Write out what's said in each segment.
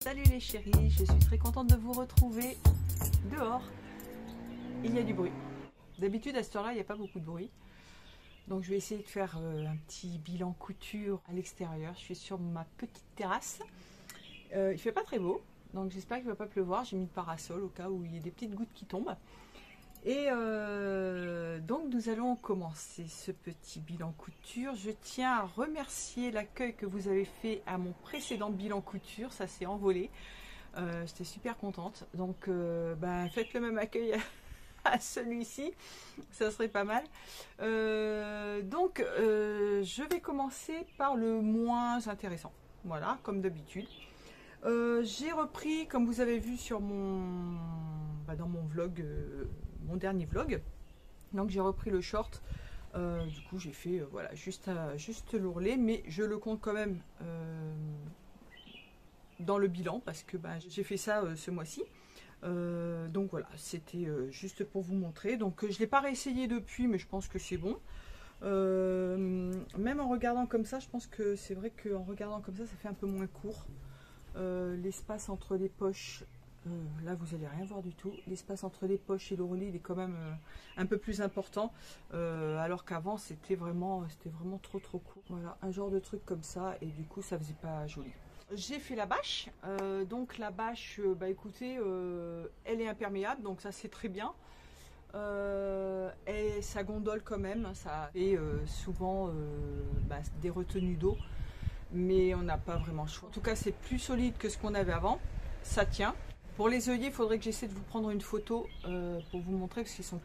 Salut les chéris, je suis très contente de vous retrouver dehors. Il y a du bruit. D'habitude à cette heure-là, il n'y a pas beaucoup de bruit. Donc je vais essayer de faire un petit bilan couture à l'extérieur. Je suis sur ma petite terrasse. Il fait pas très beau, donc j'espère qu'il ne va pas pleuvoir. J'ai mis le parasol au cas où il y a des petites gouttes qui tombent. Et donc nous allons commencer ce petit bilan couture. Je tiens à remercier l'accueil que vous avez fait à mon précédent bilan couture. Ça s'est envolé. J'étais super contente. Donc faites le même accueil à celui-ci. Ça serait pas mal. Je vais commencer par le moins intéressant. Voilà, comme d'habitude. J'ai repris, comme vous avez vu sur dans mon vlog, mon dernier vlog. Donc j'ai repris le short. Du coup j'ai fait voilà juste l'ourlet, mais je le compte quand même dans le bilan parce que j'ai fait ça ce mois-ci. Donc voilà, c'était juste pour vous montrer. Donc je l'ai pas réessayé depuis, mais je pense que c'est bon. Même en regardant comme ça, je pense que c'est vrai qu'en regardant comme ça fait un peu moins court. L'espace entre les poches, là vous allez rien voir du tout. L'espace entre les poches et l'ourlet il est quand même un peu plus important, alors qu'avant c'était vraiment trop court. Voilà, un genre de truc comme ça, et du coup ça faisait pas joli. J'ai fait la bâche, donc la bâche, écoutez, elle est imperméable, donc ça c'est très bien. Et ça gondole quand même, ça fait souvent des retenues d'eau. Mais on n'a pas vraiment le choix. En tout cas, c'est plus solide que ce qu'on avait avant. Ça tient. Pour les œillets, il faudrait que j'essaie de vous prendre une photo pour vous montrer, parce qu'ils sont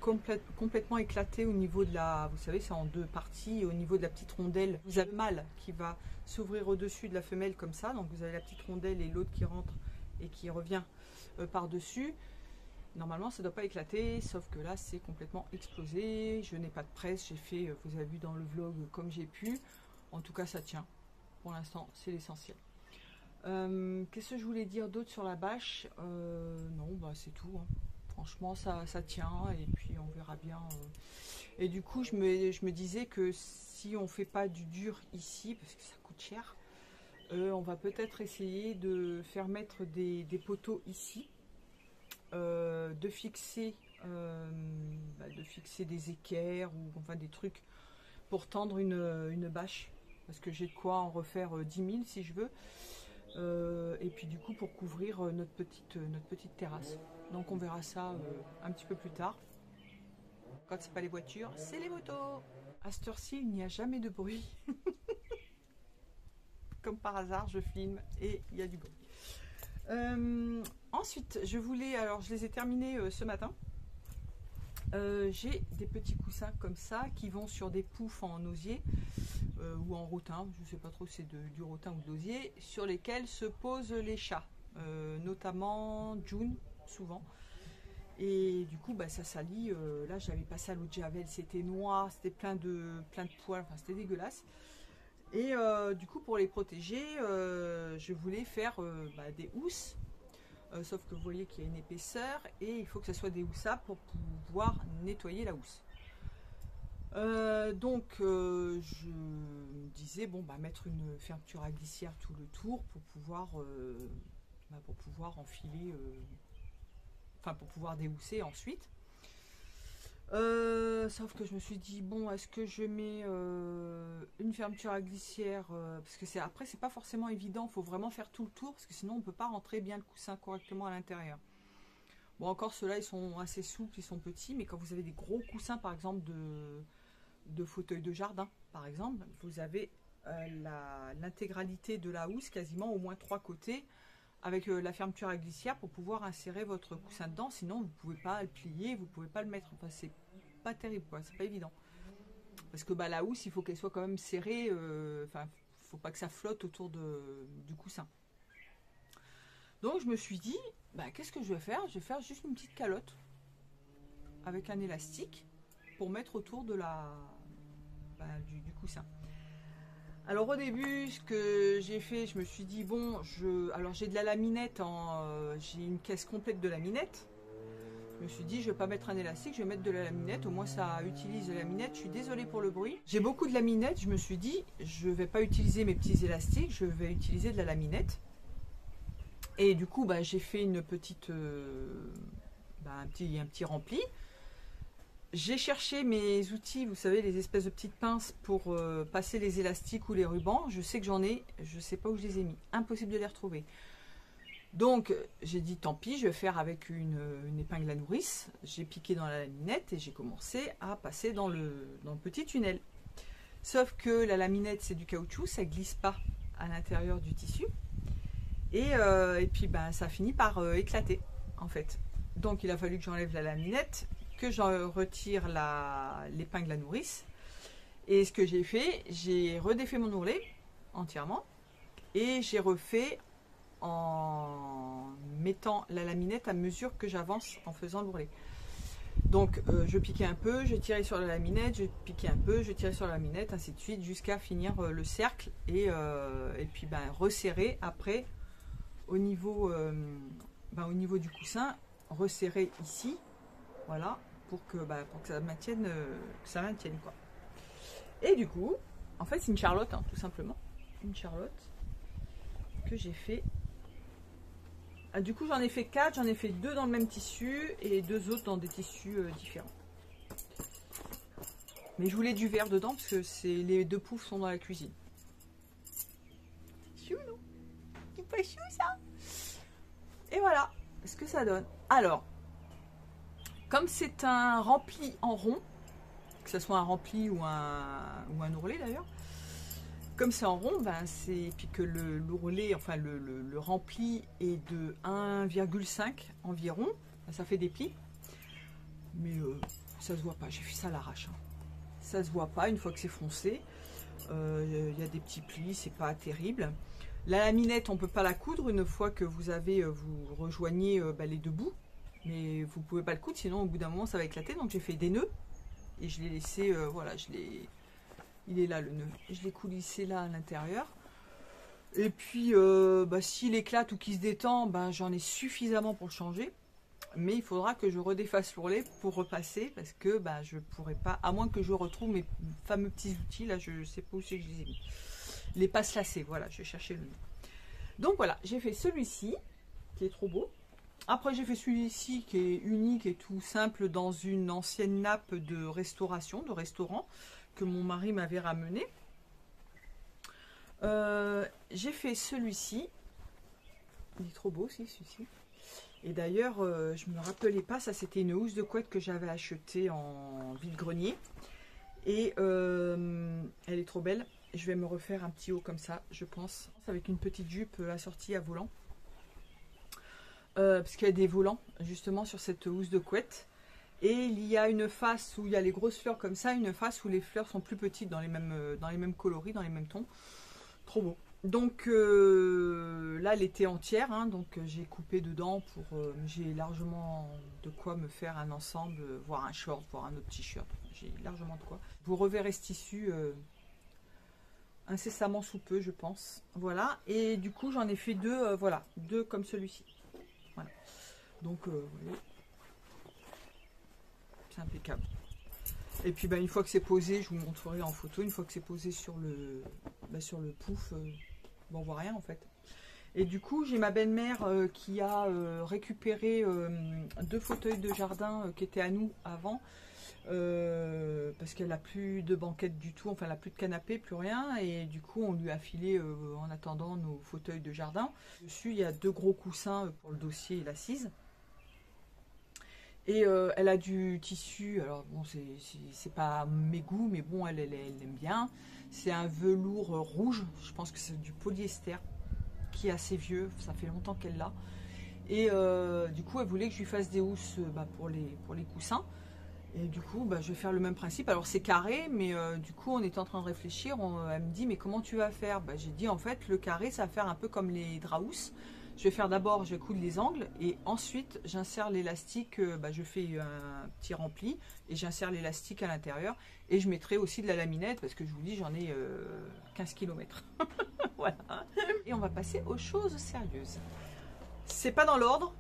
complètement éclatés au niveau de la... Vous savez, c'est en deux parties. Au niveau de la petite rondelle, vous avez le mâle qui va s'ouvrir au-dessus de la femelle comme ça. Donc vous avez la petite rondelle et l'autre qui rentre et qui revient par-dessus. Normalement, ça ne doit pas éclater, sauf que là, c'est complètement explosé. Je n'ai pas de presse. J'ai fait, vous avez vu dans le vlog, comme j'ai pu. En tout cas, ça tient. Pour l'instant, c'est l'essentiel. Qu'est-ce que je voulais dire d'autre sur la bâche? Non, c'est tout. Hein. Franchement, ça tient et puis on verra bien. Et du coup, je me disais que si on fait pas du dur ici, parce que ça coûte cher, on va peut-être essayer de faire mettre des poteaux ici, de fixer des équerres ou enfin des trucs pour tendre une bâche. Parce que j'ai de quoi en refaire 10 000 si je veux. Et puis du coup pour couvrir notre petite terrasse. Donc on verra ça un petit peu plus tard. Quand c'est pas les voitures, c'est les motos. À cette heure-ci, il n'y a jamais de bruit. Comme par hasard, je filme et il y a du bruit. Ensuite, je les ai terminés ce matin. J'ai des petits coussins comme ça qui vont sur des poufs en osier ou en rotin, je ne sais pas trop si c'est du rotin ou de l'osier, sur lesquels se posent les chats, notamment June, souvent. Et du coup, ça salit. Là, j'avais passé à l'eau de javel, c'était noir, c'était plein de poils, enfin c'était dégueulasse. Et du coup, pour les protéger, je voulais faire des housses. Sauf que vous voyez qu'il y a une épaisseur et il faut que ce soit des houssables pour pouvoir nettoyer la housse. Je me disais mettre une fermeture à glissière tout le tour pour pouvoir enfiler, pour pouvoir déhousser ensuite. Sauf que je me suis dit est-ce que je mets une fermeture à glissière, parce que après c'est pas forcément évident, il faut vraiment faire tout le tour parce que sinon on peut pas rentrer bien le coussin correctement à l'intérieur. Bon, encore ceux-là ils sont assez souples, ils sont petits, mais quand vous avez des gros coussins par exemple de fauteuil de jardin par exemple, vous avez l'intégralité de la housse, quasiment au moins 3 côtés, avec la fermeture à glissière pour pouvoir insérer votre coussin dedans, sinon vous ne pouvez pas le plier, vous ne pouvez pas le mettre, enfin c'est pas terrible quoi, c'est pas évident. Parce que la housse il faut qu'elle soit quand même serrée, faut pas que ça flotte autour du coussin. Donc je me suis dit, qu'est-ce que je vais faire? Je vais faire juste une petite calotte avec un élastique pour mettre autour de du coussin. Alors au début, ce que j'ai fait, je me suis dit alors j'ai de la laminette, j'ai une caisse complète de laminette. Je me suis dit, je vais pas mettre un élastique, je vais mettre de la laminette, au moins ça utilise de la laminette. Je suis désolée pour le bruit. J'ai beaucoup de laminette, je me suis dit, je vais pas utiliser mes petits élastiques, je vais utiliser de la laminette. Et du coup, bah, j'ai fait une petite, un petit rempli. J'ai cherché mes outils, vous savez, les espèces de petites pinces pour passer les élastiques ou les rubans. Je sais que j'en ai, je ne sais pas où je les ai mis. Impossible de les retrouver. Donc, j'ai dit, tant pis, je vais faire avec une épingle à nourrice. J'ai piqué dans la laminette et j'ai commencé à passer dans le petit tunnel. Sauf que la laminette, c'est du caoutchouc, ça ne glisse pas à l'intérieur du tissu. Et puis, ben, ça finit par éclater, en fait. Donc, il a fallu que j'enlève la laminette, que j'en retire l'épingle à nourrice. Et ce que j'ai fait, j'ai redéfait mon ourlet entièrement. Et j'ai refait en mettant la laminette à mesure que j'avance en faisant l'ourlet. Donc je piquais un peu, je tirais sur la laminette, je piquais un peu, je tirais sur la laminette, ainsi de suite, jusqu'à finir le cercle et puis ben, resserrer après au niveau du coussin, resserrer ici, voilà, pour que ça maintienne, quoi. Et du coup, en fait c'est une charlotte, hein, tout simplement, une charlotte que j'ai fait. Du coup, j'en ai fait 4, j'en ai fait 2 dans le même tissu et 2 autres dans des tissus différents. Mais je voulais du vert dedans parce que les 2 poufs sont dans la cuisine. C'est chou, non? C'est pas chou, ça? Et voilà ce que ça donne. Alors, comme c'est un rempli en rond, que ce soit un rempli ou un ourlet d'ailleurs, comme c'est en rond, et puis que l'ourlet, enfin le rempli est de 1,5 environ, ça fait des plis. Mais ça se voit pas, j'ai fait ça à l'arrache. Hein. Ça se voit pas une fois que c'est foncé. Il y a des petits plis, c'est pas terrible. La laminette, on peut pas la coudre une fois que vous rejoignez les 2 bouts. Mais vous pouvez pas le coudre, sinon au bout d'un moment ça va éclater. Donc j'ai fait des nœuds et je l'ai laissé, voilà, il est là le nœud. Je l'ai coulissé là à l'intérieur. Et puis, s'il éclate ou qu'il se détend, j'en ai suffisamment pour le changer. Mais il faudra que je redéfasse l'ourlet pour repasser. Parce que je ne pourrai pas, à moins que je retrouve mes fameux petits outils. Là, je ne sais pas où c'est que je les ai mis. Les passes lacées, voilà, je vais chercher le nom. Donc voilà, j'ai fait celui-ci, qui est trop beau. Après, j'ai fait celui-ci qui est unique et tout simple dans une ancienne nappe de restauration, de restaurant, que mon mari m'avait ramené. J'ai fait celui-ci. Il est trop beau aussi, celui-ci. Et d'ailleurs, je me rappelais pas, ça c'était une housse de couette que j'avais achetée en vide-grenier. Et elle est trop belle. Je vais me refaire un petit haut comme ça, je pense. Avec une petite jupe assortie à volant. Parce qu'il y a des volants justement sur cette housse de couette. Et il y a une face où il y a les grosses fleurs comme ça, une face où les fleurs sont plus petites dans les mêmes coloris, dans les mêmes tons. Trop beau. Donc là, elle était entière, hein, donc j'ai coupé dedans pour... j'ai largement de quoi me faire un ensemble, voire un short, voire un autre t-shirt. J'ai largement de quoi. Vous reverrez ce tissu incessamment sous peu, je pense. Voilà, et du coup, j'en ai fait 2, voilà, 2 comme celui-ci. Voilà. Donc, vous voyez, c'est impeccable. Et puis une fois que c'est posé, je vous montrerai en photo, une fois que c'est posé sur le pouf, on voit rien en fait. Et du coup, j'ai ma belle-mère qui a récupéré 2 fauteuils de jardin qui étaient à nous avant, parce qu'elle n'a plus de banquette du tout, enfin elle n'a plus de canapé, plus rien, et du coup on lui a filé en attendant nos fauteuils de jardin. Dessus, il y a 2 gros coussins pour le dossier et l'assise. Et elle a du tissu, alors bon, c'est pas mes goûts, mais bon, elle aime bien. C'est un velours rouge, je pense que c'est du polyester, qui est assez vieux, ça fait longtemps qu'elle l'a. Et du coup, elle voulait que je lui fasse des housses pour les coussins. Et du coup, je vais faire le même principe. Alors c'est carré, mais du coup, on est en train de réfléchir. Elle me dit, mais comment tu vas faire? J'ai dit, en fait, le carré, ça va faire un peu comme les draps housses. Je vais faire d'abord, je vais coudre les angles et ensuite j'insère l'élastique, je fais un petit rempli et j'insère l'élastique à l'intérieur et je mettrai aussi de la laminette parce que je vous dis j'en ai 15 km. Voilà. Et on va passer aux choses sérieuses. C'est pas dans l'ordre,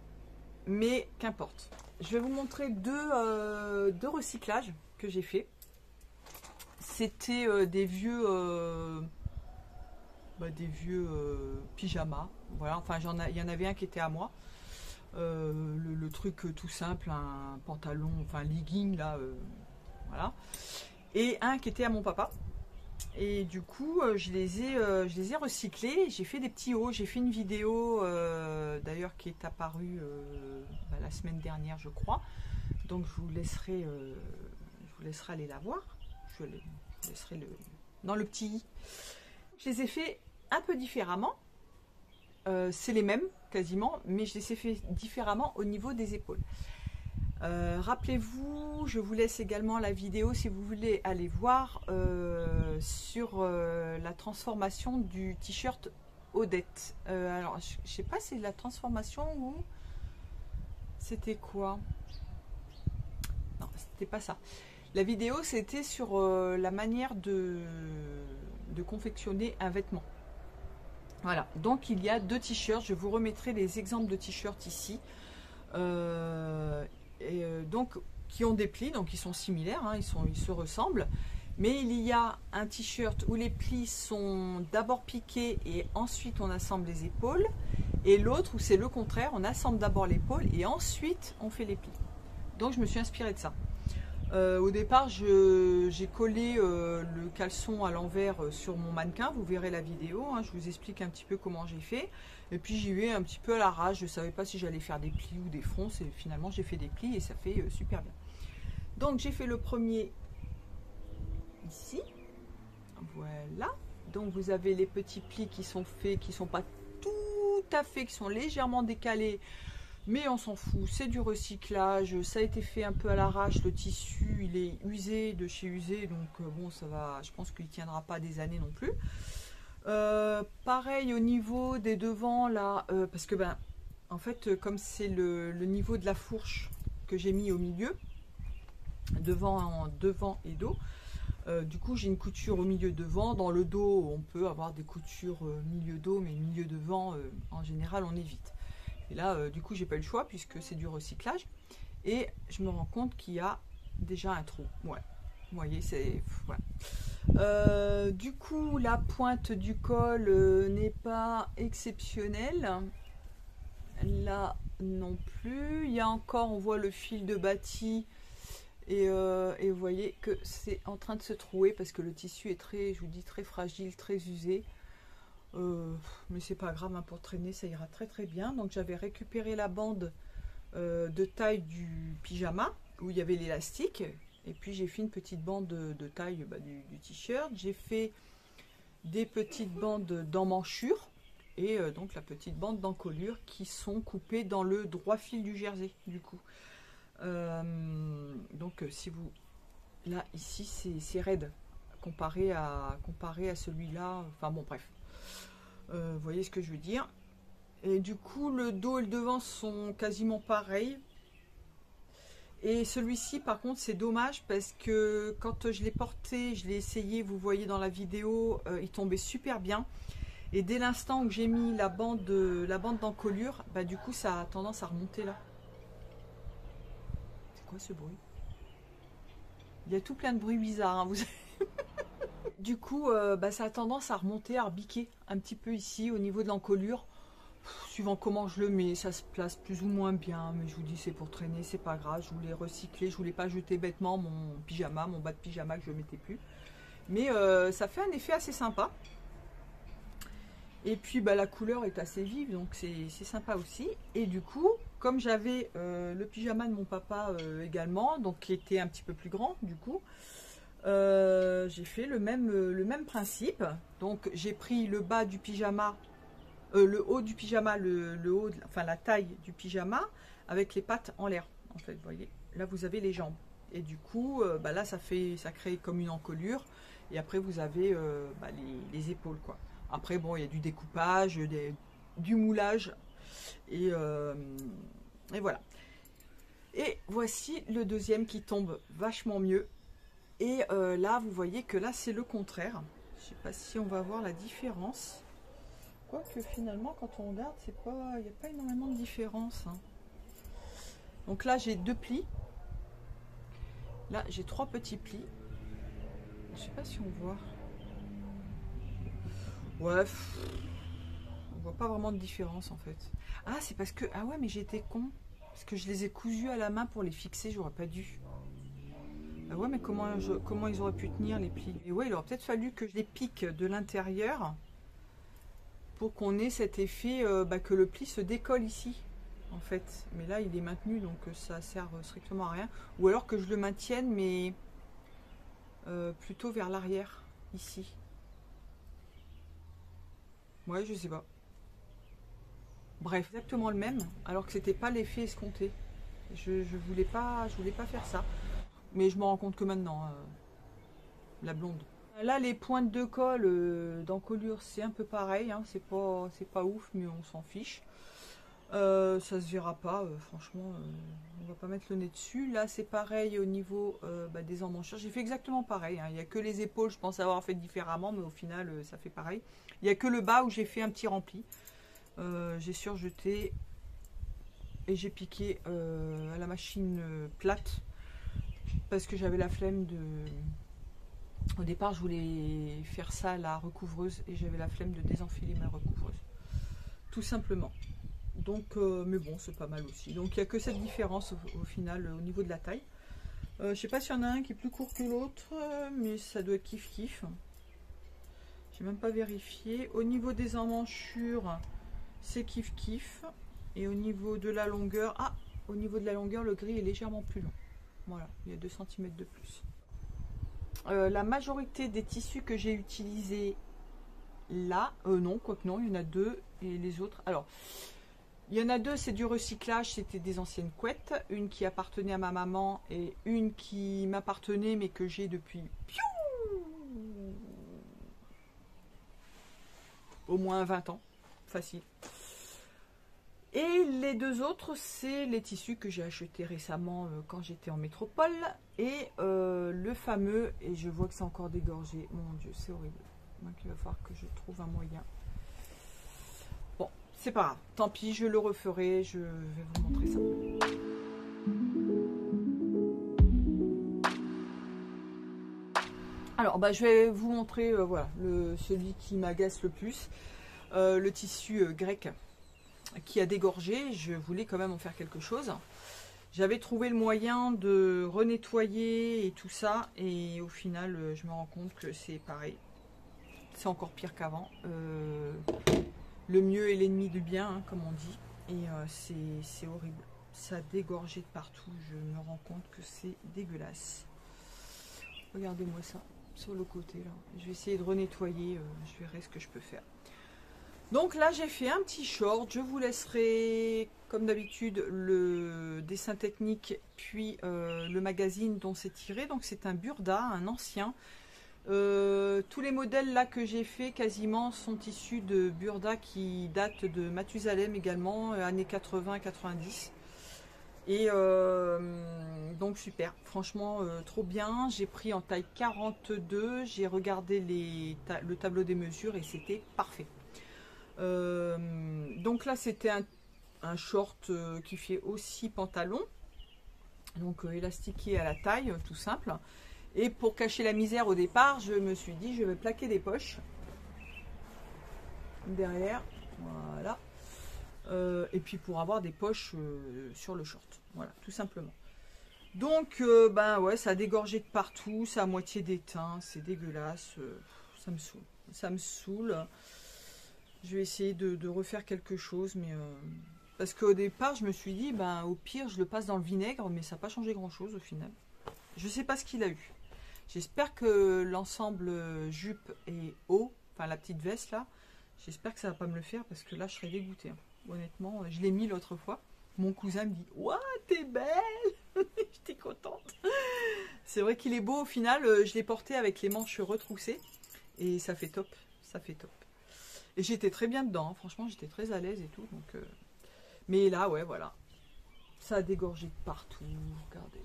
mais qu'importe. Je vais vous montrer deux recyclages que j'ai fait. C'était des vieux des vieux pyjamas. Voilà, enfin il y en avait un qui était à moi. Le truc tout simple, un pantalon, enfin legging là, voilà. Et un qui était à mon papa. Et du coup, je les ai recyclés. J'ai fait des petits hauts. J'ai fait une vidéo d'ailleurs qui est apparue la semaine dernière, je crois. Donc je vous laisserai aller la voir. Je vous laisserai dans le petit i. Je les ai fait un peu différemment. C'est les mêmes quasiment, mais je les ai fait différemment au niveau des épaules. Rappelez-vous, je vous laisse également la vidéo si vous voulez aller voir sur la transformation du t-shirt Odette. Alors, je ne sais pas si c'est la transformation ou c'était quoi. Non, c'était pas ça. La vidéo, c'était sur la manière de confectionner un vêtement. Voilà, donc il y a 2 t-shirts. Je vous remettrai les exemples de t-shirts ici. Donc qui ont des plis, donc ils sont similaires, hein, ils se ressemblent, mais il y a un t-shirt où les plis sont d'abord piqués et ensuite on assemble les épaules, et l'autre où c'est le contraire, on assemble d'abord l'épaule et ensuite on fait les plis. Donc je me suis inspirée de ça. Au départ j'ai collé le caleçon à l'envers sur mon mannequin, vous verrez la vidéo, hein, je vous explique un petit peu comment j'ai fait. Et puis j'y vais un petit peu à l'arrache, je ne savais pas si j'allais faire des plis ou des fronts, finalement j'ai fait des plis et ça fait super bien. Donc j'ai fait le premier ici, voilà. Donc vous avez les petits plis qui sont faits, qui ne sont pas tout à fait, qui sont légèrement décalés, mais on s'en fout, c'est du recyclage, ça a été fait un peu à l'arrache, le tissu il est usé de chez usé, donc bon ça va, je pense qu'il ne tiendra pas des années non plus. Pareil au niveau des devants là, parce que en fait comme c'est le niveau de la fourche que j'ai mis au milieu, devant et dos, du coup j'ai une couture au milieu devant. Dans le dos on peut avoir des coutures milieu dos, mais milieu devant en général on évite. Et là du coup j'ai pas eu le choix puisque c'est du recyclage, et je me rends compte qu'il y a déjà un trou. Ouais, vous voyez, c'est voilà. Du coup la pointe du col n'est pas exceptionnelle là non plus. Il y a encore, on voit le fil de bâti, et vous voyez que c'est en train de se trouer parce que le tissu est très, je vous dis, très fragile, très usé, mais c'est pas grave, hein, pour traîner ça ira très très bien. Donc j'avais récupéré la bande de taille du pyjama où il y avait l'élastique. Et puis j'ai fait une petite bande de taille du t-shirt. J'ai fait des petites bandes d'emmanchure et donc la petite bande d'encolure qui sont coupées dans le droit fil du jersey du coup. Donc si vous... Là ici c'est raide comparé à celui-là. Enfin bon bref. Vous voyez ce que je veux dire. Et du coup le dos et le devant sont quasiment pareils. Et celui-ci par contre c'est dommage parce que quand je l'ai porté, je l'ai essayé, vous voyez dans la vidéo, il tombait super bien. Et dès l'instant où j'ai mis la bande d'encolure, du coup ça a tendance à remonter là. C'est quoi ce bruit? Il y a tout plein de bruits bizarres, hein, vous savez. Du coup ça a tendance à remonter, à rebiquer un petit peu ici au niveau de l'encolure. Suivant comment je le mets, ça se place plus ou moins bien, mais je vous dis c'est pour traîner, c'est pas grave. Je voulais recycler, je voulais pas jeter bêtement mon pyjama, mon bas de pyjama que je mettais plus, mais ça fait un effet assez sympa. Et puis la couleur est assez vive, donc c'est sympa aussi. Et du coup comme j'avais le pyjama de mon papa également, donc qui était un petit peu plus grand, du coup j'ai fait le même principe. Donc j'ai pris le bas du pyjama, le haut du pyjama, enfin la taille du pyjama avec les pattes en l'air, en fait, vous voyez, là vous avez les jambes, et du coup là ça crée comme une encolure, et après vous avez les épaules quoi. Après bon, il y a du découpage, du moulage, et voilà. Et voici le deuxième qui tombe vachement mieux, et là vous voyez que là c'est le contraire. Je sais pas si on va voir la différence. Quoique finalement quand on regarde, il n'y a pas énormément de différence, hein. Donc là j'ai 2 plis. Là j'ai 3 petits plis. Je sais pas si on voit. Ouais, on voit pas vraiment de différence en fait. Ah, c'est parce que... Ah ouais, mais j'étais con. Parce que je les ai cousus à la main pour les fixer, j'aurais pas dû. Ah ouais, mais comment ils auraient pu tenir les plis? Et ouais, il aurait peut-être fallu que je les pique de l'intérieur pour qu'on ait cet effet que le pli se décolle ici, en fait. Mais là, il est maintenu, donc ça sert strictement à rien. Ou alors que je le maintienne, mais plutôt vers l'arrière, ici. Ouais, je sais pas. Bref, exactement le même, alors que c'était pas l'effet escompté. Je voulais pas faire ça. Mais je me rends compte que maintenant, la blonde. Là, les pointes de colle d'encolure, c'est un peu pareil. Hein, c'est pas ouf, mais on s'en fiche. Ça se verra pas, franchement, on va pas mettre le nez dessus. Là, c'est pareil au niveau des emmanchures. J'ai fait exactement pareil. Hein. Il n'y a que les épaules, je pense avoir fait différemment, mais au final, ça fait pareil. Il n'y a que le bas où j'ai fait un petit rempli. J'ai surjeté et j'ai piqué à la machine plate parce que j'avais la flemme de... Au départ, je voulais faire ça à la recouvreuse et j'avais la flemme de désenfiler ma recouvreuse. Tout simplement. Donc, mais bon, c'est pas mal aussi. Donc, il n'y a que cette différence au final au niveau de la taille. Je sais pas s'il y en a un qui est plus court que l'autre, mais ça doit être kiff-kiff. J'ai même pas vérifié. Au niveau des emmanchures, c'est kiff-kiff. Et au niveau de la longueur, au niveau de la longueur, le gris est légèrement plus long. Voilà, il y a 2 cm de plus. La majorité des tissus que j'ai utilisés là, non, quoique non, il y en a 2 et les autres. Alors, il y en a 2, c'est du recyclage, c'était des anciennes couettes. Une qui appartenait à ma maman et une qui m'appartenait mais que j'ai depuis au moins 20 ans, facile. Et les 2 autres, c'est les tissus que j'ai achetés récemment quand j'étais en métropole. Et le fameux, et je vois que c'est encore dégorgé, mon Dieu, c'est horrible. Donc il va falloir que je trouve un moyen. Bon, c'est pas grave, tant pis, je le referai, je vais vous montrer ça. Alors, je vais vous montrer voilà, celui qui m'agace le plus, le tissu grec qui a dégorgé. Je voulais quand même en faire quelque chose. J'avais trouvé le moyen de renettoyer et tout ça, et au final, je me rends compte que c'est pareil. C'est encore pire qu'avant. Le mieux est l'ennemi du bien, hein, comme on dit. Et c'est horrible. Ça a dégorgé de partout. Je me rends compte que c'est dégueulasse. Regardez-moi ça, sur le côté là. Je vais essayer de renettoyer. Je verrai ce que je peux faire. Donc là, j'ai fait un petit short. Je vous laisserai, comme d'habitude, le dessin technique, puis le magazine dont c'est tiré. Donc c'est un Burda, un ancien. Tous les modèles là que j'ai fait quasiment sont issus de Burda qui datent de Mathusalem également, années 80-90. Et donc super, franchement trop bien. J'ai pris en taille 42, j'ai regardé le tableau des mesures et c'était parfait. Donc là c'était un short qui fait aussi pantalon, donc élastiqué à la taille, tout simple. Et pour cacher la misère au départ, je me suis dit je vais plaquer des poches derrière, voilà. Et puis pour avoir des poches sur le short, voilà, tout simplement. Donc ouais, ça a dégorgé de partout, ça a moitié déteint, c'est dégueulasse, ça me saoule, ça me saoule. Je vais essayer de refaire quelque chose, mais parce qu'au départ je me suis dit au pire je le passe dans le vinaigre, mais ça n'a pas changé grand chose au final. Je sais pas ce qu'il a eu. J'espère que l'ensemble jupe et haut, enfin la petite veste là, j'espère que ça va pas me le faire parce que là je serais dégoûtée. Hein. Honnêtement, je l'ai mis l'autre fois. Mon cousin me dit « Ouah, t'es belle !» J'étais contente. C'est vrai qu'il est beau au final. Je l'ai porté avec les manches retroussées et ça fait top. Ça fait top. Et j'étais très bien dedans. Hein. Franchement, j'étais très à l'aise et tout. Donc, mais là, ouais, voilà. Ça a dégorgé de partout. Regardez.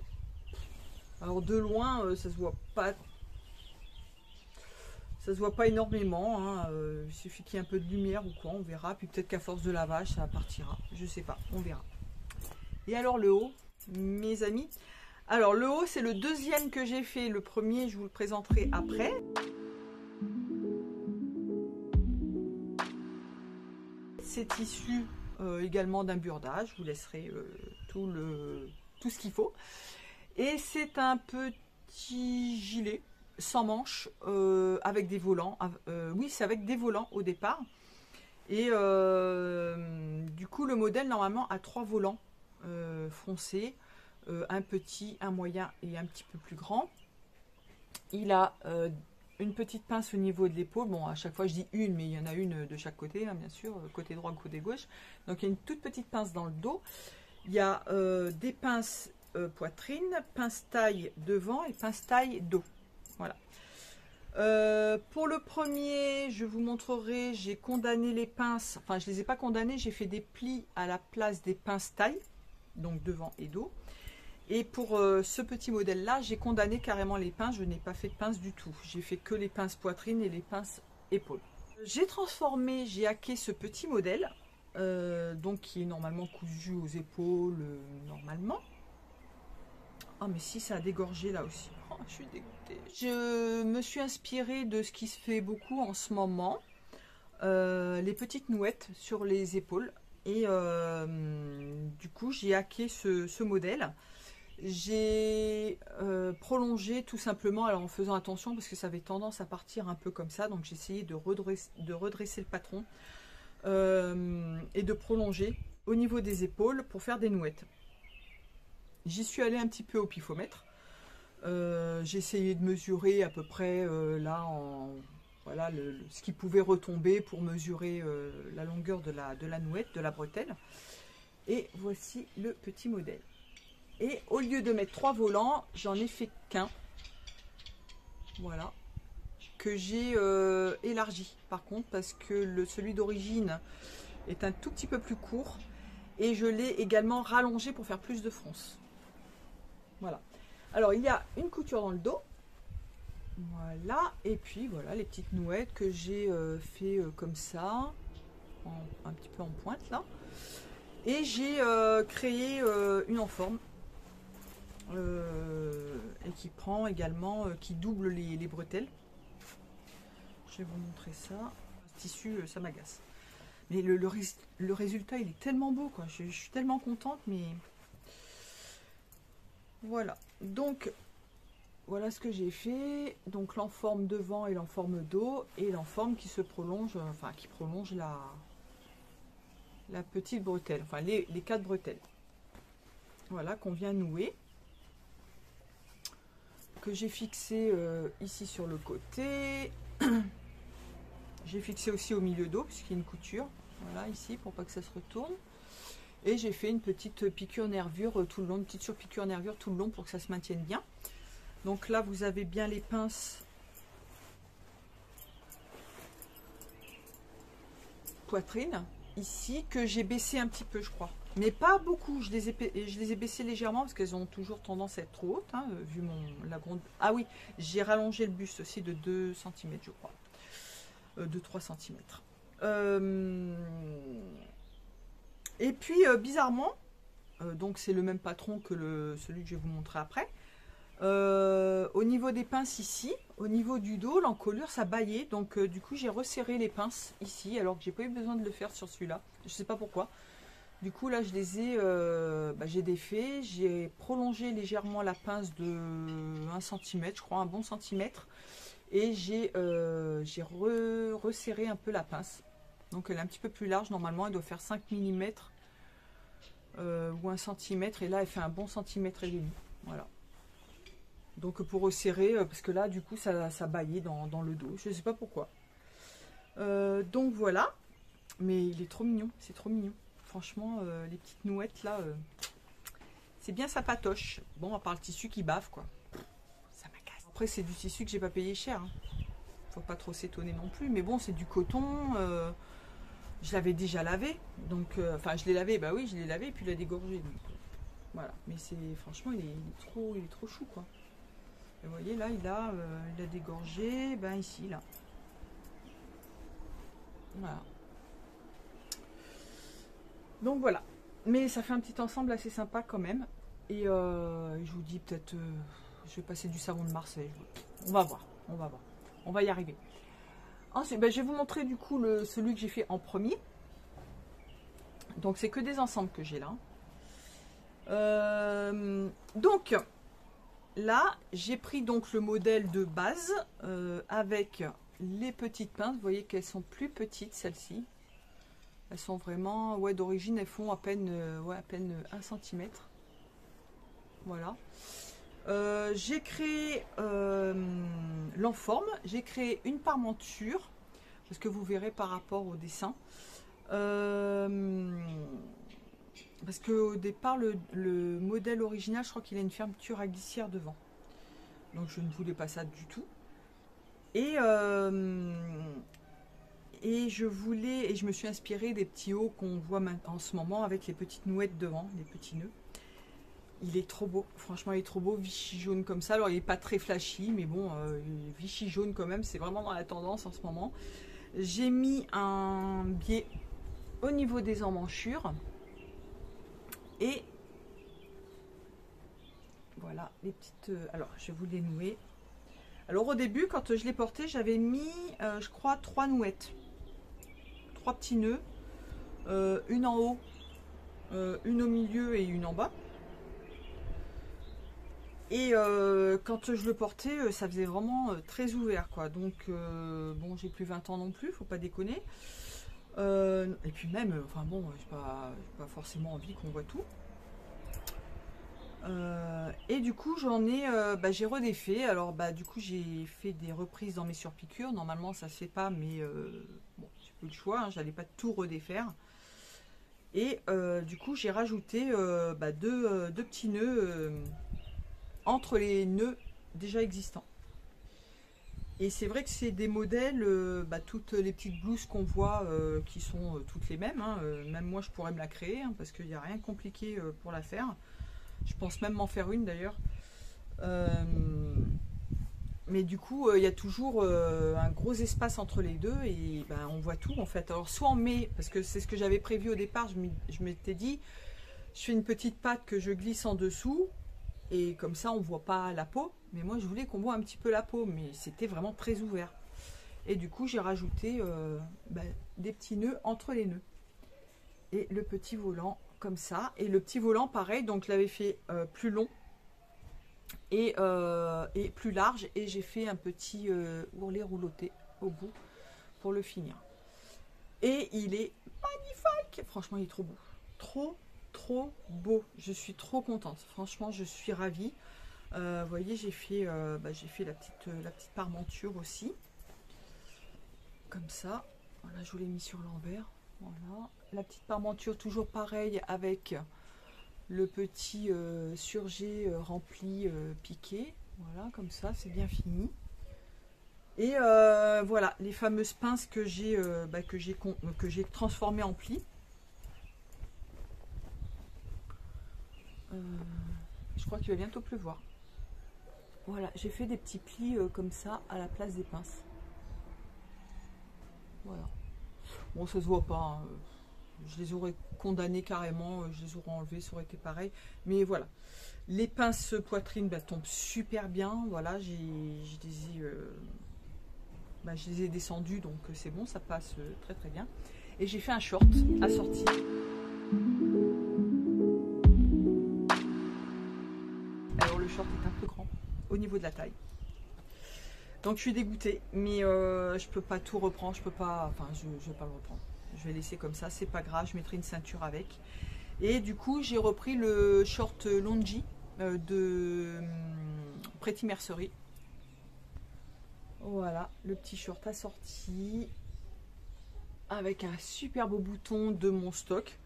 Alors de loin, ça se voit pas. Ça se voit pas énormément. Hein. Il suffit qu'il y ait un peu de lumière ou quoi, on verra. Puis peut-être qu'à force de lavage, ça partira. Je sais pas, on verra. Et alors le haut, mes amis. Alors le haut, c'est le deuxième que j'ai fait. Le premier, je vous le présenterai après. c'est issu également d'un burdage. Je vous laisserai tout ce qu'il faut. Et c'est un petit gilet sans manches avec des volants. Oui, c'est avec des volants au départ. Et du coup, le modèle normalement a 3 volants foncés, un petit, un moyen et un petit peu plus grand. Il a une petite pince au niveau de l'épaule. Bon, à chaque fois je dis une, mais il y en a une de chaque côté, hein, bien sûr, côté droit, côté gauche. Donc il y a une toute petite pince dans le dos. Il y a des pinces poitrine, pince taille devant et pince taille dos. Voilà. Pour le premier, je vous montrerai, j'ai condamné les pinces, enfin je les ai pas condamnées, j'ai fait des plis à la place des pinces taille, donc devant et dos. Et pour ce petit modèle là, j'ai condamné carrément les pinces, je n'ai pas fait de pinces du tout, j'ai fait que les pinces poitrine et les pinces épaules. J'ai transformé, j'ai hacké ce petit modèle, donc qui est normalement cousu aux épaules, normalement. Ah mais si, ça a dégorgé là aussi. Oh, je suis dégoûtée. Je me suis inspirée de ce qui se fait beaucoup en ce moment. Les petites nouettes sur les épaules. Et du coup, j'ai hacké ce modèle. J'ai prolongé tout simplement, alors en faisant attention parce que ça avait tendance à partir un peu comme ça. Donc j'ai essayé de redresser le patron et de prolonger au niveau des épaules pour faire des nouettes. J'y suis allée un petit peu au pifomètre. J'ai essayé de mesurer à peu près là, voilà, ce qui pouvait retomber pour mesurer la longueur de la nouette, de la bretelle. Et voici le petit modèle. Et au lieu de mettre 3 volants, j'en ai fait qu'un. Voilà. Que j'ai élargi par contre, parce que celui d'origine est un tout petit peu plus court. Et je l'ai également rallongé pour faire plus de fronce. Voilà. Alors, il y a une couture dans le dos. Voilà. Et puis, voilà, les petites nouettes que j'ai fait comme ça. Un petit peu en pointe, là. Et j'ai créé une enforme. Et qui prend également, qui double les bretelles. Je vais vous montrer ça. Ce tissu, ça m'agace. Mais le résultat, il est tellement beau, quoi. Je suis tellement contente, mais... Voilà, donc voilà ce que j'ai fait. Donc l'enforme devant et l'enforme dos, et l'enforme qui se prolonge, enfin qui prolonge la petite bretelle, enfin les 4 bretelles. Voilà, qu'on vient nouer. Que j'ai fixé ici sur le côté. J'ai fixé aussi au milieu dos, puisqu'il y a une couture. Voilà, ici, pour pas que ça se retourne. Et j'ai fait une petite piqûre nervure tout le long, une petite surpiqûre nervure tout le long pour que ça se maintienne bien. Donc là, vous avez bien les pinces poitrine, ici, que j'ai baissé un petit peu, je crois. Mais pas beaucoup, je les ai baissées légèrement parce qu'elles ont toujours tendance à être trop hautes, hein, vu la grande... Ah oui, j'ai rallongé le buste aussi de 2 cm, je crois. De 3 cm. Et puis, bizarrement, donc c'est le même patron que celui que je vais vous montrer après. Au niveau des pinces ici, au niveau du dos, l'encolure ça baillait. Donc du coup j'ai resserré les pinces ici, alors que j'ai pas eu besoin de le faire sur celui-là. Je sais pas pourquoi. Du coup là je les ai, j'ai défait. J'ai prolongé légèrement la pince de 1 cm, je crois, un bon centimètre. Et j'ai resserré un peu la pince. Donc elle est un petit peu plus large, normalement elle doit faire 5 mm ou 1 cm. Et là elle fait un bon centimètre et demi. Voilà. Donc pour resserrer, parce que là du coup ça baillait dans le dos, je ne sais pas pourquoi. Donc voilà, mais il est trop mignon, c'est trop mignon. Franchement, les petites nouettes là, c'est bien sa patoche. Bon, à part le tissu qui bave quoi. Ça m'agace. Après c'est du tissu que j'ai pas payé cher. Hein. Faut pas trop s'étonner non plus, mais bon c'est du coton. Je l'avais déjà lavé, donc enfin je l'ai lavé, bah oui je l'ai lavé et puis il a dégorgé. Donc, voilà, mais c'est franchement il est trop chou quoi. Vous voyez là, il a dégorgé, ben ici, là. Voilà. Donc voilà. Mais ça fait un petit ensemble assez sympa quand même. Et je vous dis peut-être, je vais passer du savon de Marseille. On va voir, on va voir. On va y arriver. Ensuite, ben, je vais vous montrer du coup celui que j'ai fait en premier. Donc c'est que des ensembles que j'ai là. Donc là j'ai pris donc le modèle de base avec les petites pinces. Vous voyez qu'elles sont plus petites, celles-ci. Elles sont vraiment, ouais, d'origine elles font à peine 1 cm. Voilà. J'ai créé l'enforme, j'ai créé une parmenture, parce que vous verrez par rapport au dessin. Parce que au départ, le modèle original, je crois qu'il a une fermeture à glissière devant. Donc je ne voulais pas ça du tout. Et je me suis inspirée des petits hauts qu'on voit en ce moment avec les petites nouettes devant, les petits nœuds. Il est trop beau, franchement il est trop beau, Vichy jaune comme ça. Alors il n'est pas très flashy, mais bon, Vichy jaune quand même, c'est vraiment dans la tendance en ce moment. J'ai mis un biais au niveau des emmanchures. Et voilà les petites... alors je vais vous les nouer. Alors au début, quand je l'ai porté, j'avais mis, je crois, 3 nouettes. 3 petits nœuds. Une en haut, une au milieu et une en bas. Et quand je le portais, ça faisait vraiment très ouvert, quoi. Donc, bon, j'ai plus 20 ans non plus, faut pas déconner. Et puis même, enfin bon, j'ai pas forcément envie qu'on voit tout. Et du coup, j'ai redéfait. Alors, du coup, j'ai fait des reprises dans mes surpiqûres. Normalement, ça se fait pas, mais bon, j'ai plus le choix. Hein, j'allais pas tout redéfaire. Et du coup, j'ai rajouté deux petits nœuds entre les nœuds déjà existants. Et c'est vrai que c'est des modèles, toutes les petites blouses qu'on voit qui sont toutes les mêmes. Hein, même moi, je pourrais me la créer hein, parce qu'il n'y a rien de compliqué pour la faire. Je pense même m'en faire une d'ailleurs. Mais du coup, il y a toujours un gros espace entre les deux et on voit tout en fait. Alors soit on met, parce que c'est ce que j'avais prévu au départ, je m'étais dit, je fais une petite patte que je glisse en dessous et comme ça on voit pas la peau. Mais moi je voulais qu'on voit un petit peu la peau, mais c'était vraiment très ouvert. Et du coup j'ai rajouté des petits nœuds entre les nœuds. Et le petit volant comme ça. Et le petit volant pareil, donc je l'avais fait plus long. Et plus large et j'ai fait un petit ourlet rouloté au bout pour le finir et il est magnifique, franchement il est trop beau, trop beau, je suis trop contente, franchement je suis ravie. Vous voyez j'ai fait la petite parmenture aussi comme ça, voilà, je vous l'ai mis sur l'envers, voilà la petite parmenture toujours pareil avec le petit surjet rempli piqué, voilà comme ça c'est bien fini. Et voilà les fameuses pinces que j'ai transformées en plis. Je crois qu'il va bientôt pleuvoir. Voilà, j'ai fait des petits plis comme ça à la place des pinces. Voilà, bon ça se voit pas hein. Je les aurais condamnés carrément, je les aurais enlevés, ça aurait été pareil. Mais voilà, les pinces poitrine tombent super bien. Voilà, je les ai descendues, donc c'est bon, ça passe très très bien. Et j'ai fait un short assorti. Alors le short est un peu grand au niveau de la taille. Donc je suis dégoûtée, mais je peux pas tout reprendre, je vais pas le reprendre. Je vais laisser comme ça, c'est pas grave, je mettrai une ceinture avec. Et du coup, j'ai repris le short Longi de Pretty Mercery. Voilà, le petit short assorti avec un super beau bouton de mon stock.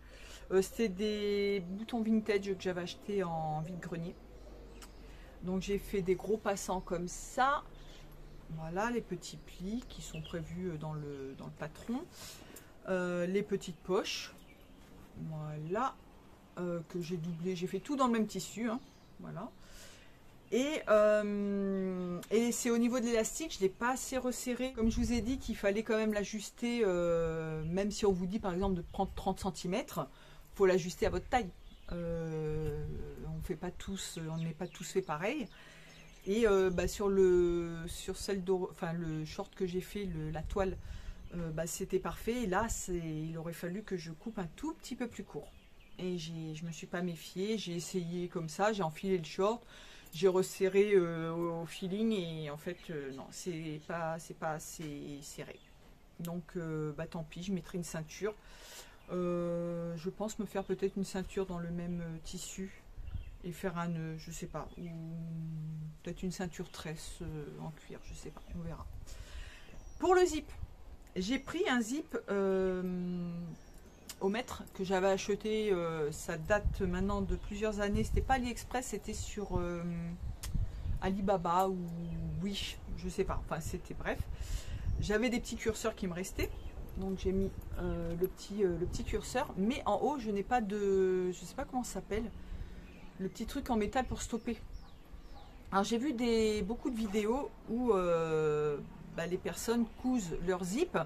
C'était des boutons vintage que j'avais acheté en vide-grenier. Donc j'ai fait des gros passants comme ça. Voilà, les petits plis qui sont prévus dans le patron. Les petites poches, voilà, que j'ai doublé, j'ai fait tout dans le même tissu, hein, voilà. Et c'est au niveau de l'élastique, je ne l'ai pas assez resserré. Comme je vous ai dit qu'il fallait quand même l'ajuster, même si on vous dit par exemple de prendre 30 cm, il faut l'ajuster à votre taille. On n'est pas tous fait pareil. Et sur le short que j'ai fait, la toile bah, c'était parfait. Et là, il aurait fallu que je coupe un tout petit peu plus court. Et je me suis pas méfiée, j'ai essayé comme ça, j'ai enfilé le short, j'ai resserré au feeling et en fait non, c'est pas assez serré. Donc bah tant pis, je mettrai une ceinture. Je pense me faire peut-être une ceinture dans le même tissu et faire un nœud, je sais pas, ou peut-être une ceinture tresse en cuir, je sais pas, on verra. Pour le zip, j'ai pris un zip au mètre que j'avais acheté, ça date maintenant de plusieurs années, c'était pas AliExpress, c'était sur Alibaba ou Wish, je sais pas, enfin c'était bref. J'avais des petits curseurs qui me restaient, donc j'ai mis le petit curseur, mais en haut je n'ai pas de, je sais pas comment ça s'appelle, le petit truc en métal pour stopper. Alors j'ai vu beaucoup de vidéos où bah, les personnes cousent leur zip,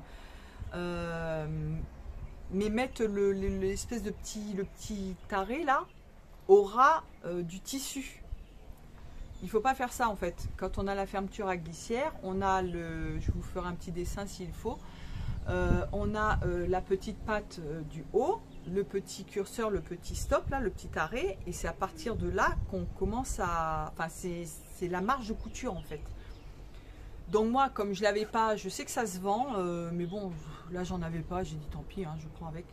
mais mettent l'espèce de le petit taré là au ras du tissu. Il ne faut pas faire ça en fait. Quand on a la fermeture à glissière, on a je vous ferai un petit dessin s'il faut, on a la petite patte du haut, le petit curseur, le petit stop là, le petit arrêt, et c'est à partir de là qu'on commence à, enfin c'est la marge de couture en fait. Donc moi, comme je l'avais pas, je sais que ça se vend, mais bon, là j'en avais pas, j'ai dit tant pis, hein, je prends avec.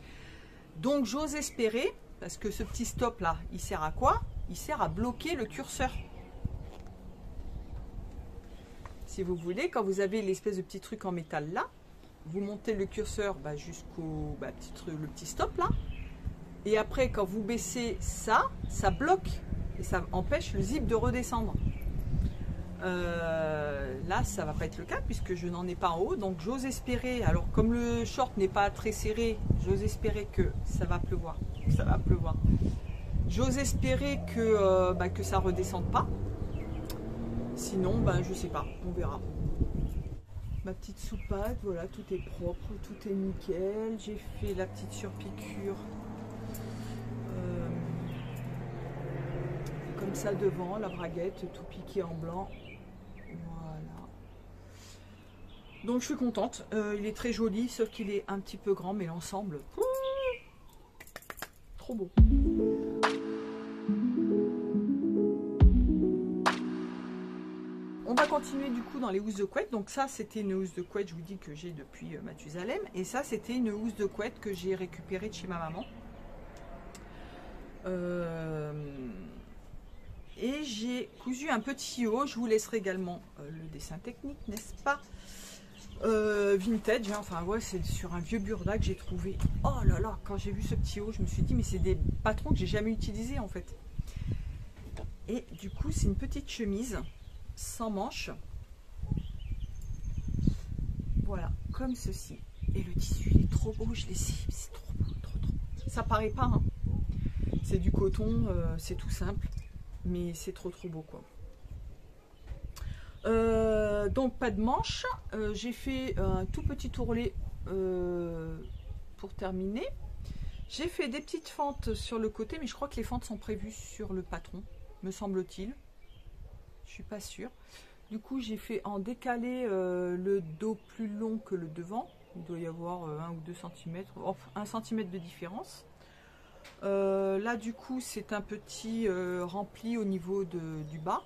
Donc j'ose espérer, parce que ce petit stop là, il sert à quoi? Il sert à bloquer le curseur. Si vous voulez, quand vous avez l'espèce de petit truc en métal là, vous montez le curseur bah, jusqu'au le petit stop là, et après quand vous baissez ça, ça bloque, et ça empêche le zip de redescendre. Là ça va pas être le cas puisque je n'en ai pas en haut, donc j'ose espérer, alors comme le short n'est pas très serré, j'ose espérer que ça va pleuvoir, j'ose espérer que ça redescende pas, sinon bah, je sais pas, on verra. Ma petite soupape, voilà, tout est propre, tout est nickel, j'ai fait la petite surpiqûre comme ça devant, la braguette, tout piqué en blanc. Voilà. Donc je suis contente. Il est très joli, sauf qu'il est un petit peu grand, mais l'ensemble, trop beau. On va continuer du coup dans les housses de couette. Donc ça c'était une housse de couette, je vous dis que j'ai depuis Mathusalem. Et ça c'était une housse de couette que j'ai récupérée de chez ma maman. Et j'ai cousu un petit haut, je vous laisserai également le dessin technique, n'est-ce pas, vintage, hein. Enfin ouais, c'est sur un vieux burda que j'ai trouvé. Oh là là, quand j'ai vu ce petit haut, je me suis dit mais c'est des patrons que j'ai jamais utilisés en fait. Et du coup c'est une petite chemise sans manches, voilà, comme ceci. Et le tissu il est trop beau, je l'ai essayé, c'est trop beau, trop. Ça paraît pas, hein. C'est du coton, c'est tout simple, mais c'est trop beau quoi. Donc pas de manches, j'ai fait un tout petit ourlet pour terminer. J'ai fait des petites fentes sur le côté, mais je crois que les fentes sont prévues sur le patron, me semble-t-il. Je suis pas sûre. Du coup j'ai fait en décalé le dos plus long que le devant. Il doit y avoir 1 ou 2 cm, enfin 1 cm de différence. Là du coup c'est un petit rempli au niveau du bas,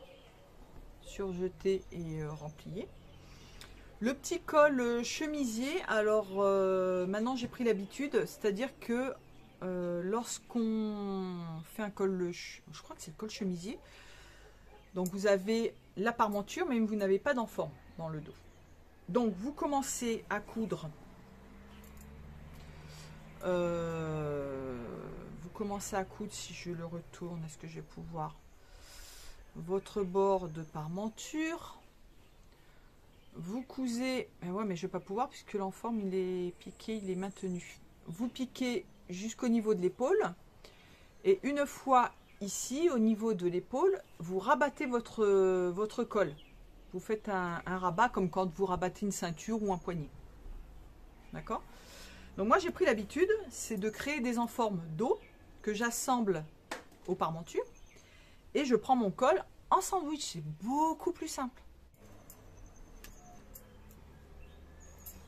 surjeté et remplié. Le petit col chemisier, alors maintenant j'ai pris l'habitude, c'est à dire que lorsqu'on fait un col, je crois que c'est le col chemisier, donc vous avez la parmenture mais vous n'avez pas d'enforme dans le dos. Donc vous commencez à coudre, si je le retourne, est-ce que je vais pouvoir, votre bord de parmenture, vous cousez, ouais mais je vais pas pouvoir puisque l'enforme il est piqué, il est maintenu. Vous piquez jusqu'au niveau de l'épaule et une fois ici au niveau de l'épaule, vous rabattez votre col. Vous faites un rabat comme quand vous rabattez une ceinture ou un poignet. D'accord? Donc moi j'ai pris l'habitude, c'est de créer des enformes dos que j'assemble aux parmentures et je prends mon col en sandwich, c'est beaucoup plus simple.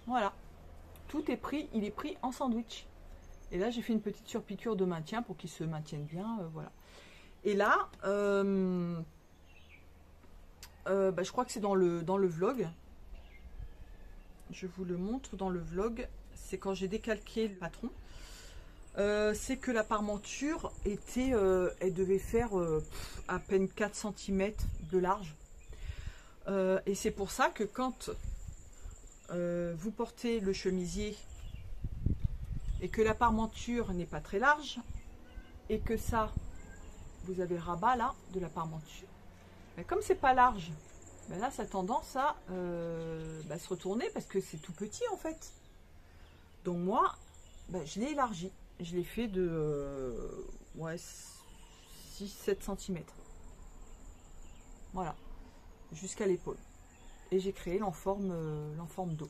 Voilà, tout est pris, il est pris en sandwich. Et là, j'ai fait une petite surpiqûre de maintien pour qu'il se maintienne bien, voilà. Et là, je crois que c'est dans le vlog. Je vous le montre dans le vlog. C'est quand j'ai décalqué le patron. C'est que la parmenture était, elle devait faire à peine 4 cm de large. Et c'est pour ça que quand vous portez le chemisier et que la parmenture n'est pas très large et que ça, vous avez le rabat là de la parmenture, mais comme c'est pas large, ben là ça a tendance à se retourner parce que c'est tout petit en fait. Donc moi, je l'ai élargi. Je l'ai fait de 6-7 cm. Voilà. Jusqu'à l'épaule. Et j'ai créé l'enforme dos.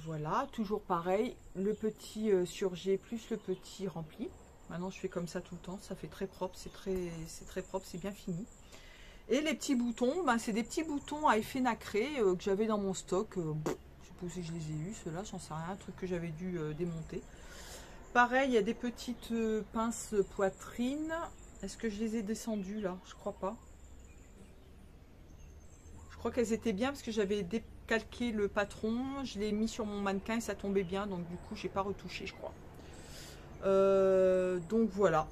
Voilà, toujours pareil. Le petit surjet plus le petit rempli. Maintenant je fais comme ça tout le temps. Ça fait très propre. C'est très propre. C'est bien fini. Et les petits boutons, c'est des petits boutons à effet nacré que j'avais dans mon stock. Je sais pas si je les ai eus, ceux-là, j'en sais rien. Un truc que j'avais dû démonter. Pareil, il y a des petites pinces poitrine. Est-ce que je les ai descendues là? Je crois pas. Je crois qu'elles étaient bien parce que j'avais décalqué le patron. Je l'ai mis sur mon mannequin et ça tombait bien. Donc du coup, j'ai pas retouché, je crois. Donc voilà.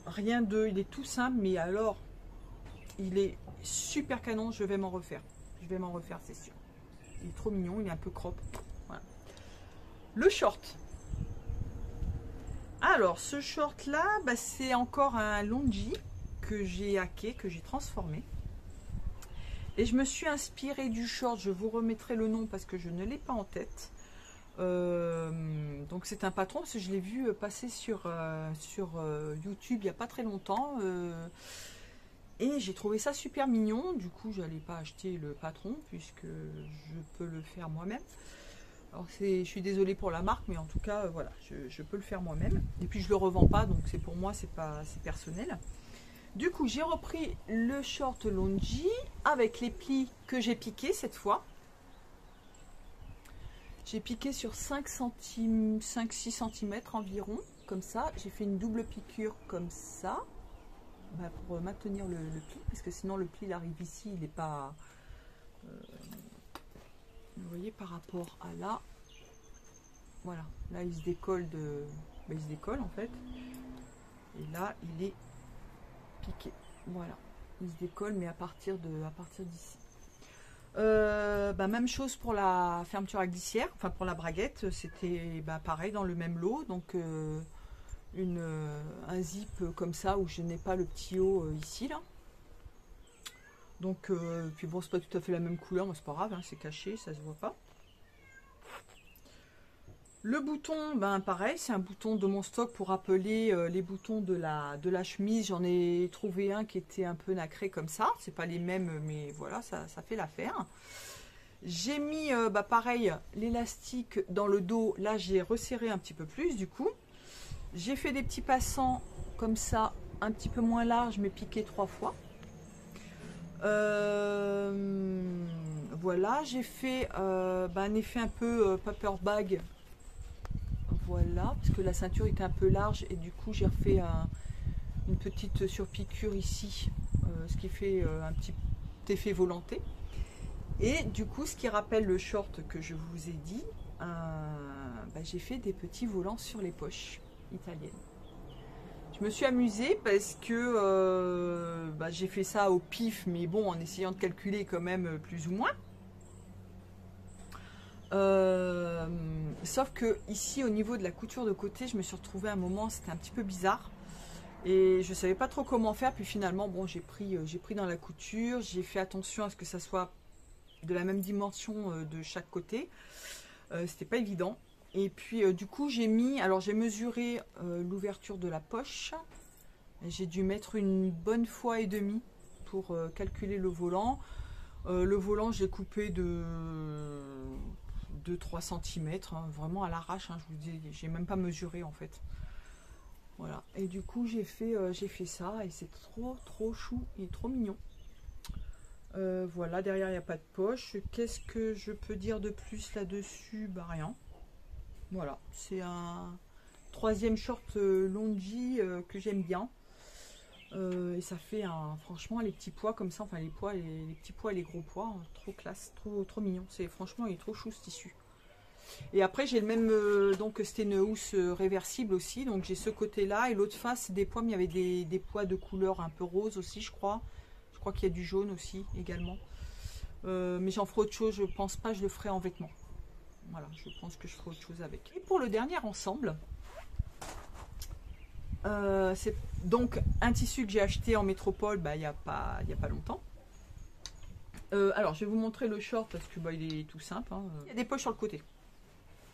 Rien de... Il est tout simple, mais alors, il est super canon. Je vais m'en refaire. Je vais m'en refaire, c'est sûr. Il est trop mignon, il est un peu crop. Voilà. Le short. Alors, ce short-là, c'est encore un Longi que j'ai hacké, que j'ai transformé. Et je me suis inspirée du short, je vous remettrai le nom parce que je ne l'ai pas en tête. Donc c'est un patron, parce que je l'ai vu passer sur YouTube il n'y a pas très longtemps. Et j'ai trouvé ça super mignon. Du coup, je n'allais pas acheter le patron puisque je peux le faire moi-même. Alors je suis désolée pour la marque, mais en tout cas, voilà, je peux le faire moi-même. Et puis je le revends pas, donc c'est pour moi, c'est personnel. Du coup, j'ai repris le short Longi avec les plis que j'ai piqués cette fois. J'ai piqué sur 5-6 cm environ, comme ça. J'ai fait une double piqûre comme ça, pour maintenir le pli, parce que sinon le pli il arrive ici, il n'est pas... vous voyez par rapport à là, voilà, là il se décolle il se décolle en fait, et là il est piqué, voilà, il se décolle mais à partir d'ici. Même chose pour la fermeture à glissière, enfin pour la braguette, c'était pareil dans le même lot, donc un zip comme ça où je n'ai pas le petit haut ici là. Donc, puis bon, c'est pas tout à fait la même couleur, mais c'est pas grave, hein, c'est caché, ça se voit pas. Le bouton, pareil, c'est un bouton de mon stock pour rappeler les boutons de la chemise. J'en ai trouvé un qui était un peu nacré comme ça. C'est pas les mêmes, mais voilà, ça fait l'affaire. J'ai mis, pareil, l'élastique dans le dos. Là, j'ai resserré un petit peu plus, du coup. J'ai fait des petits passants comme ça, un petit peu moins large, mais piqué 3 fois. Voilà, j'ai fait un effet un peu paper bag. Voilà, parce que la ceinture était un peu large et du coup j'ai refait une petite surpiqûre ici, ce qui fait un petit effet volanté. Et du coup, ce qui rappelle le short que je vous ai dit, j'ai fait des petits volants sur les poches italiennes. Je me suis amusée parce que j'ai fait ça au pif, mais bon, en essayant de calculer quand même plus ou moins. Sauf que ici au niveau de la couture de côté, je me suis retrouvée à un moment, c'était un petit peu bizarre et je savais pas trop comment faire. Puis finalement, bon, j'ai pris dans la couture, j'ai fait attention à ce que ça soit de la même dimension de chaque côté. C'était pas évident. Et puis du coup, j'ai mesuré l'ouverture de la poche. J'ai dû mettre une bonne fois et demie pour calculer le volant. Le volant, j'ai coupé de 3 cm, hein, vraiment à l'arrache, hein, je vous dis, j'ai même pas mesuré en fait. Voilà, et du coup j'ai fait ça et c'est trop chou et trop mignon. Voilà, derrière il n'y a pas de poche. Qu'est-ce que je peux dire de plus là-dessus? Bah rien. Voilà, c'est un troisième short Longi que j'aime bien. Et ça fait franchement les petits pois comme ça, enfin les pois, les petits pois et les gros pois, hein, trop classe, trop mignon. Franchement, il est trop chou ce tissu. Et après j'ai le même, donc c'était une housse réversible aussi, donc j'ai ce côté-là et l'autre face des pois, mais il y avait des pois de couleur un peu rose aussi, je crois. Je crois qu'il y a du jaune aussi également. Mais j'en ferai autre chose, je pense pas, je le ferai en vêtements. Voilà, je pense que je ferai autre chose avec. Et pour le dernier ensemble, c'est donc un tissu que j'ai acheté en métropole il n'y a pas longtemps. Alors je vais vous montrer le short parce que il est tout simple. Hein. Il y a des poches sur le côté.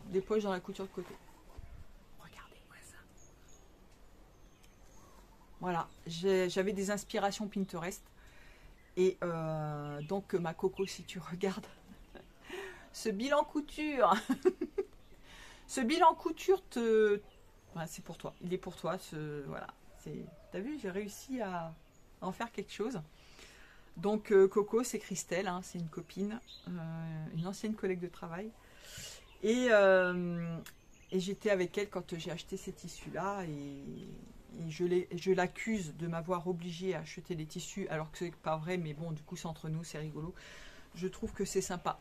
Des poches dans la couture de côté. Regardez-moi ça. Voilà, j'avais des inspirations Pinterest. Et donc ma coco, si tu regardes ce bilan couture, ce bilan couture voilà, c'est pour toi. Il est pour toi. Voilà, t'as vu, j'ai réussi à en faire quelque chose. Donc Coco, c'est Christelle, hein, c'est une copine, une ancienne collègue de travail. Et j'étais avec elle quand j'ai acheté ces tissus-là et je l'accuse de m'avoir obligée à acheter des tissus alors que c'est pas vrai, mais bon, du coup c'est entre nous, c'est rigolo. Je trouve que c'est sympa.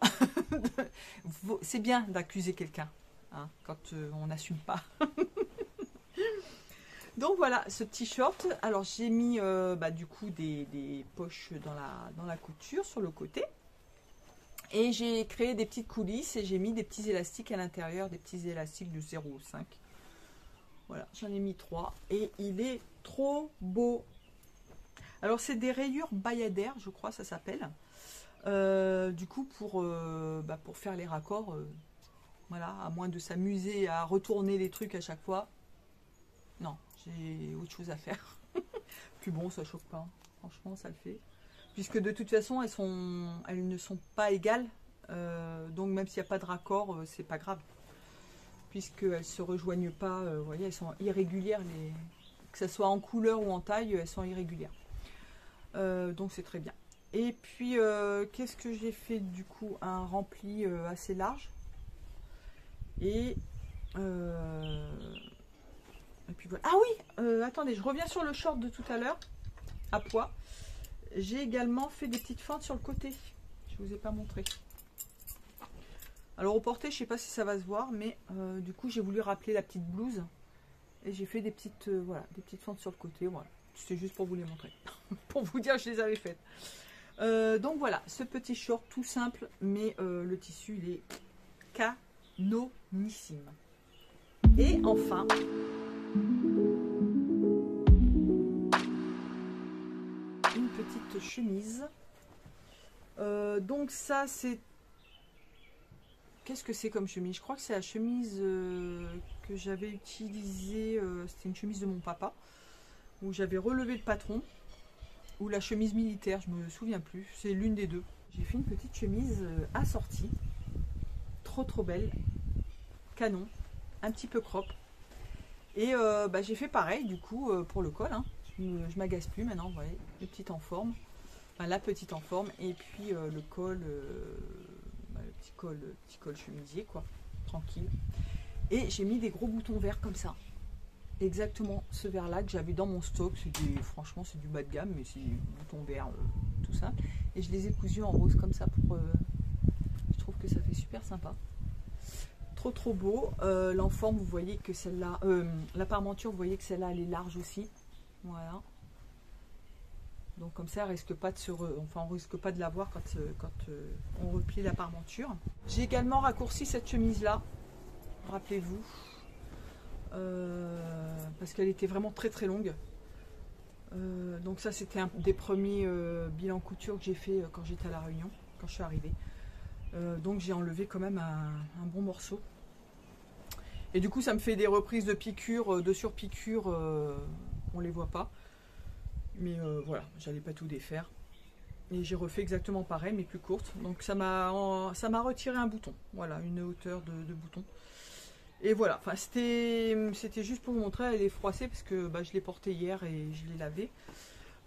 C'est bien d'accuser quelqu'un hein, quand on n'assume pas. Donc voilà, ce petit short. Alors j'ai mis du coup des poches dans la couture sur le côté. Et j'ai créé des petites coulisses et j'ai mis des petits élastiques à l'intérieur, des petits élastiques de 0,5. Voilà, j'en ai mis 3 et il est trop beau. Alors c'est des rayures bayadères, je crois ça s'appelle. Du coup pour faire les raccords, voilà, à moins de s'amuser à retourner les trucs à chaque fois. Non, j'ai autre chose à faire. Puis bon, ça choque pas, franchement ça le fait. Puisque de toute façon elles ne sont pas égales, donc même s'il n'y a pas de raccord, c'est pas grave. Puisqu'elles ne se rejoignent pas, vous voyez, elles sont irrégulières, que ce soit en couleur ou en taille, elles sont irrégulières. Donc c'est très bien. Et puis, qu'est-ce que j'ai fait du coup? Un rempli assez large. Et puis voilà. Ah oui, attendez, je reviens sur le short de tout à l'heure, à pois. J'ai également fait des petites fentes sur le côté. Je ne vous ai pas montré. Alors au porté, je ne sais pas si ça va se voir, mais du coup j'ai voulu rappeler la petite blouse. Et j'ai fait des petites, voilà, des petites fentes sur le côté. Voilà. C'était juste pour vous les montrer. Pour vous dire que je les avais faites. Donc voilà, ce petit short tout simple, mais le tissu il est canonissime. Et enfin, une petite chemise. Donc ça c'est... Qu'est-ce que c'est comme chemise? Je crois que c'est la chemise que j'avais utilisée, c'était une chemise de mon papa, où j'avais relevé le patron. Ou la chemise militaire, je me souviens plus, c'est l'une des deux. J'ai fait une petite chemise assortie, trop belle, canon, un petit peu crop. Et j'ai fait pareil du coup pour le col, hein. Je m'agace plus maintenant, vous voyez, le petit en forme, enfin la petite en forme, et puis le col, le petit col chemisier quoi, tranquille. Et j'ai mis des gros boutons verts comme ça. Exactement ce vert là que j'avais dans mon stock, franchement c'est du bas de gamme mais c'est du bouton vert tout ça, et je les ai cousus en rose comme ça pour je trouve que ça fait super sympa, trop beau. L'enforme, vous voyez que celle-là, la parmenture, vous voyez que celle-là elle est large aussi, voilà, donc comme ça elle risque pas de on risque pas de la voir quand on replie la parmenture. J'ai également raccourci cette chemise là, rappelez-vous, parce qu'elle était vraiment très longue. Donc ça c'était un des premiers bilans couture que j'ai fait quand j'étais à La Réunion, quand je suis arrivée. Donc j'ai enlevé quand même un bon morceau. Et du coup ça me fait des reprises de piqûres, de surpiqûres, on les voit pas. Mais voilà, j'allais pas tout défaire. Et j'ai refait exactement pareil mais plus courte. Donc ça m'a retiré un bouton, voilà, une hauteur de bouton. Et voilà, enfin c'était juste pour vous montrer, elle est froissée parce que je l'ai portée hier et je l'ai lavée.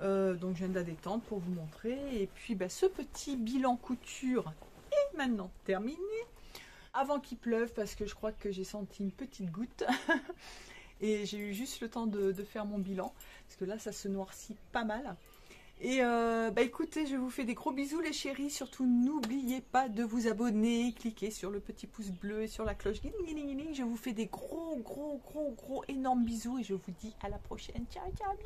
Donc je viens de la détendre pour vous montrer. Et puis bah, ce petit bilan couture est maintenant terminé. Avant qu'il pleuve, parce que je crois que j'ai senti une petite goutte. Et j'ai eu juste le temps de faire mon bilan. Parce que là, ça se noircit pas mal. Et bah écoutez, je vous fais des gros bisous les chéris. Surtout, n'oubliez pas de vous abonner. Cliquez sur le petit pouce bleu et sur la cloche. Je vous fais des gros, énormes bisous. Et je vous dis à la prochaine. Ciao, ciao.